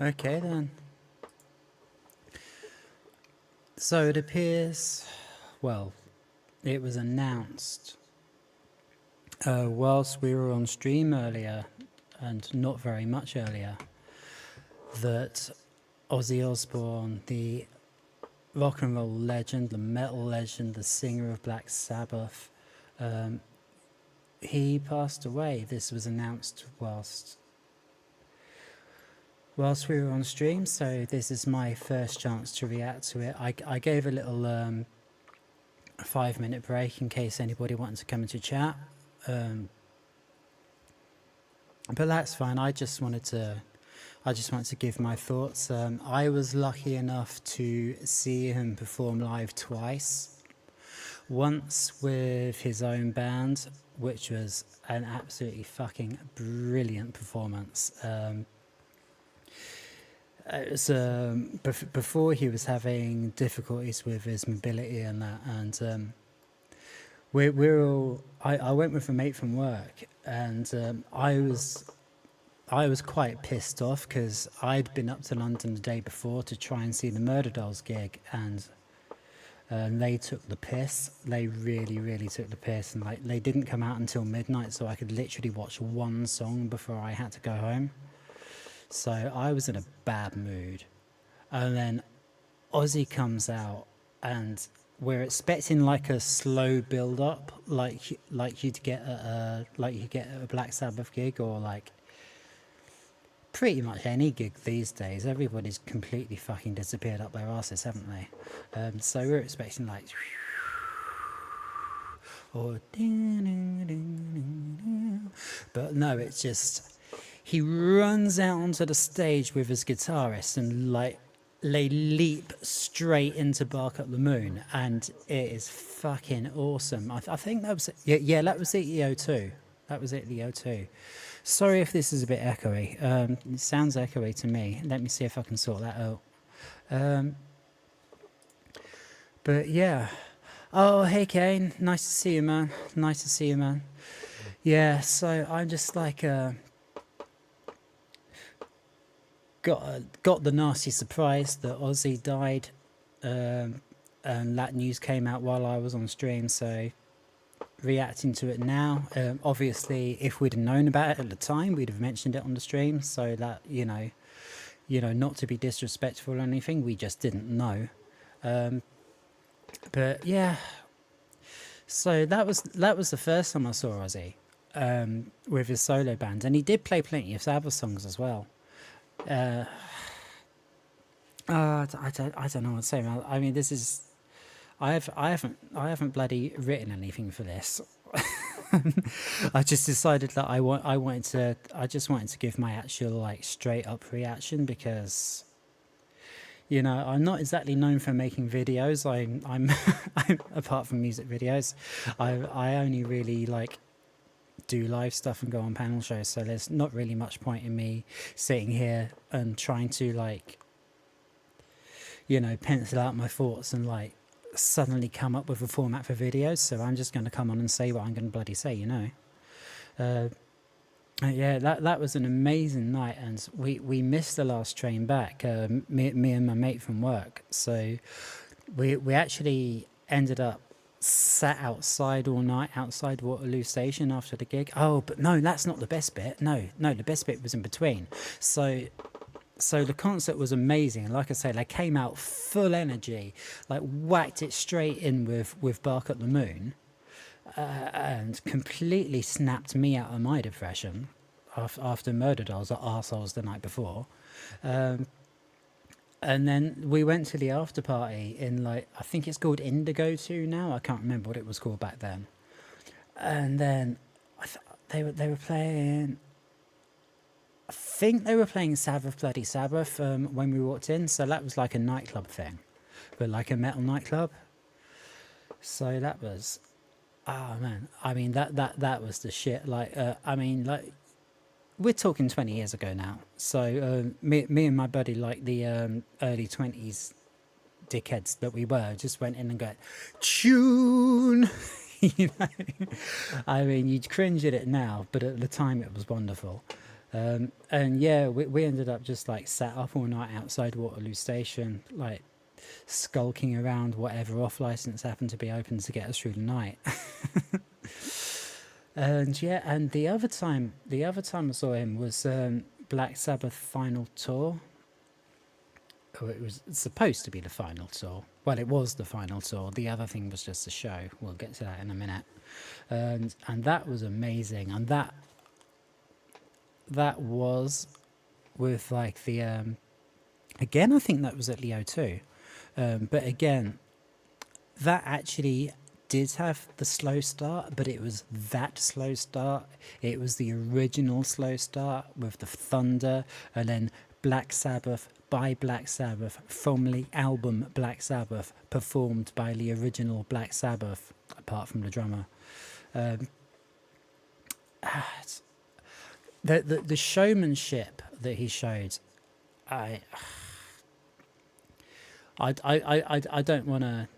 Okay then. So it appears, well, it was announced whilst we were on stream earlier, and not very much earlier, that Ozzy Osbourne, the rock and roll legend, the metal legend, the singer of Black Sabbath, he passed away. This was announced whilst we were on stream, so this is my first chance to react to it. I gave a little 5-minute break in case anybody wanted to come into chat, but that's fine. I just wanted to give my thoughts. I was lucky enough to see him perform live twice. Once with his own band, which was an absolutely fucking brilliant performance. It was before he was having difficulties with his mobility and that, and we're all. I went with a mate from work, and I was quite pissed off because I'd been up to London the day before to try and see the Murder Dolls gig, and they took the piss. They really, really took the piss, and like they didn't come out until midnight, so I could literally watch one song before I had to go home. So I was in a bad mood, and then Ozzy comes out, and we're expecting like a slow build up, like you'd get at a Black Sabbath gig, or like pretty much any gig these days. Everybody's completely fucking disappeared up their asses, haven't they? So we're expecting like, or, but no, it's just he runs out onto the stage with his guitarist, and like they leap straight into Bark Up the Moon, and it is fucking awesome. I think that was yeah, that was the EO2. That was it, the O2. Sorry if this is a bit echoey. It sounds echoey to me. Let me see if I can sort that out. But yeah. Oh, hey Kane. Nice to see you, man. Nice to see you, man. Yeah, so I'm just like got the nasty surprise that Ozzy died, and that news came out while I was on stream, so reacting to it now. Obviously, if we'd have known about it at the time, we'd have mentioned it on the stream, so that you know, not to be disrespectful or anything, we just didn't know. But yeah, so that was the first time I saw Ozzy with his solo band, and he did play plenty of Sabbath songs as well. I don't know what to say. I mean, this is I haven't bloody written anything for this. I just decided that I just wanted to give my actual like straight up reaction, because I'm not exactly known for making videos. I'm apart from music videos, I only really like do live stuff and go on panel shows, so there's not really much point in me sitting here and trying to like pencil out my thoughts and like suddenly come up with a format for videos. So I'm just going to come on and say what I'm going to bloody say. Yeah, that was an amazing night, and we missed the last train back, me and my mate from work, so we actually ended up sat outside all night outside Waterloo Station after the gig. Oh, but no, that's not the best bit. No, the best bit was in between. So the concert was amazing. Like I say, they came out full energy, like whacked it straight in with Bark Up the Moon, and completely snapped me out of my depression after Murder Dolls or Arseholes the night before. And then we went to the after party in like, I think it's called Indigo 2 now. I can't remember what it was called back then. And then they were playing, I think they were playing Sabbath Bloody Sabbath when we walked in. So that was like a nightclub thing, but like a metal nightclub. So that was, oh man, I mean that was the shit. Like I mean, like we're talking 20 years ago now. So me and my buddy, like the early 20s dickheads that we were, just went in and go, tune. I mean, you'd cringe at it now, but at the time it was wonderful. And yeah, we ended up just like sat up all night outside Waterloo Station, like skulking around whatever off license happened to be open to get us through the night. And yeah, and the other time I saw him was Black Sabbath final tour. Oh, it was supposed to be the final tour. Well, it was the final tour. The other thing was just a show. We'll get to that in a minute. And that was amazing. And that was with like the again. I think that was at Leo too. But again, that actually did have the slow start, but it was that slow start. It was the original slow start with the thunder, and then Black Sabbath by Black Sabbath from the album Black Sabbath, performed by the original Black Sabbath, apart from the drummer. Um, the showmanship that he showed, I I don't want to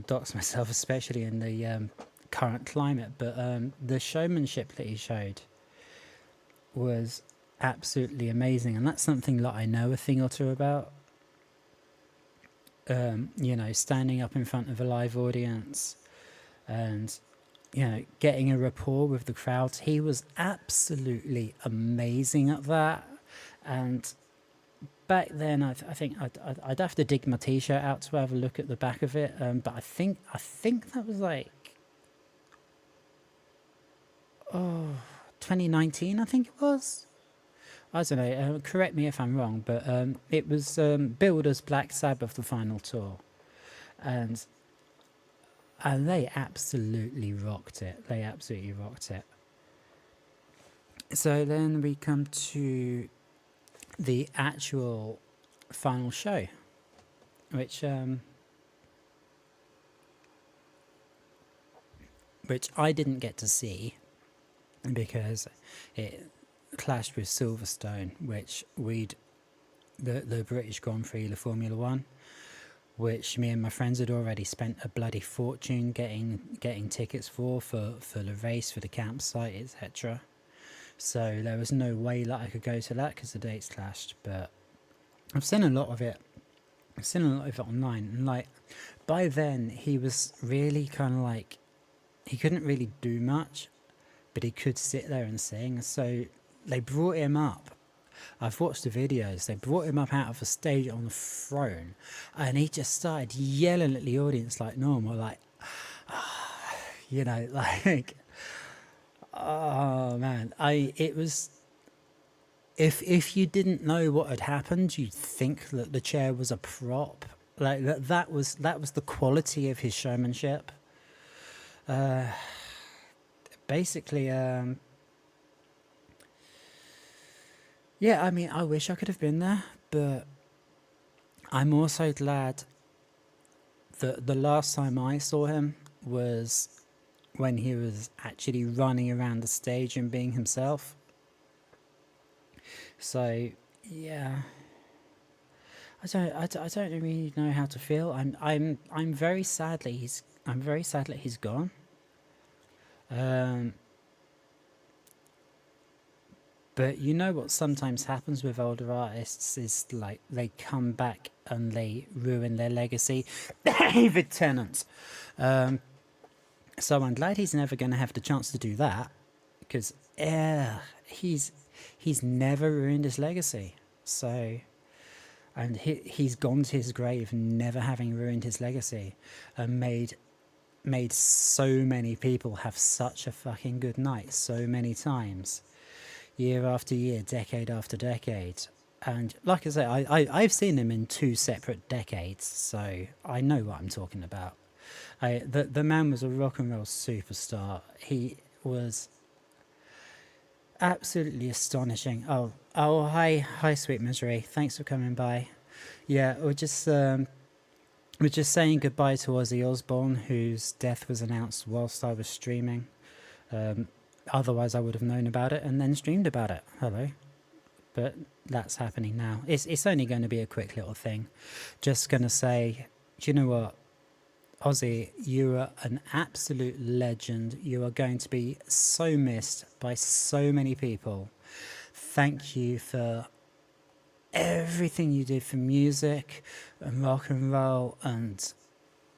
dox myself, especially in the current climate. But the showmanship that he showed was absolutely amazing, and that's something that I know a thing or two about. Standing up in front of a live audience and getting a rapport with the crowd. He was absolutely amazing at that, and back then, I think I'd have to dig my T-shirt out to have a look at the back of it. But I think that was like 2019. I think it was. I don't know. Correct me if I'm wrong, but it was billed as Black Sabbath, the final tour, and they absolutely rocked it. They absolutely rocked it. So then we come to the actual final show, which I didn't get to see because it clashed with Silverstone, which the British Grand Prix, the Formula One, which me and my friends had already spent a bloody fortune getting tickets for the race, for the campsite, etc. So there was no way that I could go to that because the dates clashed. But I've seen a lot of it. I've seen a lot of it online, and like by then he was really kind of like, he couldn't really do much, but he could sit there and sing. So they brought him up. I've watched the videos. They brought him up out of the stage on the throne, and he just started yelling at the audience like normal, like, like, oh man, it was. If you didn't know what had happened, you'd think that the chair was a prop. Like that was the quality of his showmanship. Basically, yeah, I mean, I wish I could have been there, but I'm also glad that the last time I saw him was when he was actually running around the stage and being himself. So yeah, I don't really know how to feel. I'm very sad that he's gone. But you know what sometimes happens with older artists is like they come back and they ruin their legacy. David Tennant. So I'm glad he's never going to have the chance to do that, because he's never ruined his legacy. So, and he's gone to his grave never having ruined his legacy, and made so many people have such a fucking good night so many times, year after year, decade after decade. And like I say, I've seen him in 2 separate decades, so I know what I'm talking about. The man was a rock and roll superstar. He was absolutely astonishing. Oh, hi, sweet misery. Thanks for coming by. Yeah, we're just saying goodbye to Ozzy Osbourne, whose death was announced whilst I was streaming. Otherwise, I would have known about it and then streamed about it. Hello. But that's happening now. It's only going to be a quick little thing. Just going to say, do you know what? Ozzy, you are an absolute legend. You are going to be so missed by so many people. thank you for everything you did for music and rock and roll and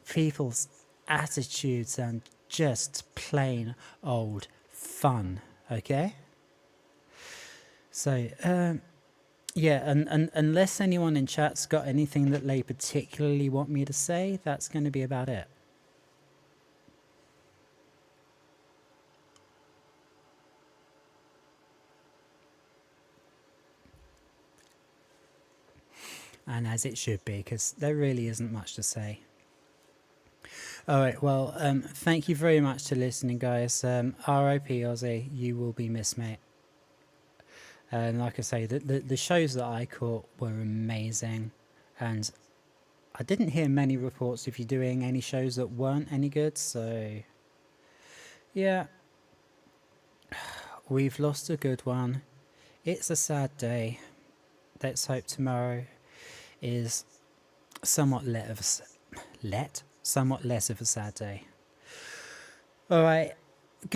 people's attitudes and just plain old fun. Okay? So, yeah, and unless anyone in chat's got anything that they particularly want me to say, that's going to be about it. And as it should be, because there really isn't much to say. All right, well, thank you very much for listening, guys. R.I.P Ozzy, you will be missed, mate. And like I say, the shows that I caught were amazing. And I didn't hear many reports of you doing any shows that weren't any good, so yeah, we've lost a good one. It's a sad day. Let's hope tomorrow is somewhat less of a sad day. All right,